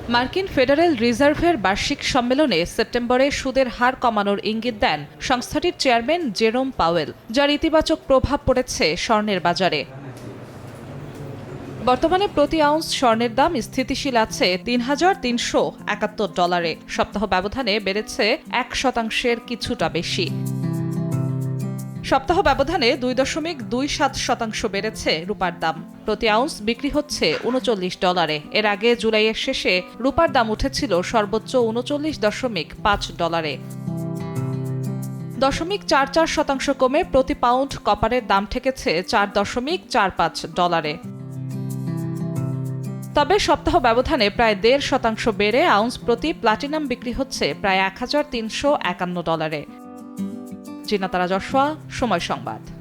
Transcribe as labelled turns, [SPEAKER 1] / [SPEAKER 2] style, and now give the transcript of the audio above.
[SPEAKER 1] মার্কিন ফেডারেল রিজার্ভের বার্ষিক সম্মেলনে সেপ্টেম্বরে সুদের হার কমানোর ইঙ্গিত দেন সংস্থাটির চেয়ারম্যান জেরোম পাওয়েল, যার ইতিবাচক প্রভাব পড়েছে স্বর্ণের বাজারে। বর্তমানে প্রতি আউন্স স্বর্ণের দাম স্থিতিশীল আছে $৩,৩৭১। সপ্তাহ ব্যবধানে বেড়েছে 1% কিছুটা বেশি। সপ্তাহ ব্যবধানে 2.27% বেড়েছে রূপার দাম। প্রতি আউন্স বিক্রি হচ্ছে $39। এর আগে জুলাইয়ের শেষে রূপার দাম উঠেছিল সর্বোচ্চ $39.5। 0.44% কমে প্রতি পাউন্ড কপারের দাম ঠেকেছে $4.45। তবে সপ্তাহ ব্যবধানে প্রায় 1.5% বেড়ে আউন্স প্রতি প্লাটিনাম বিক্রি হচ্ছে প্রায় $1,351। জিনাতারা জশোয়া, সময় সংবাদ।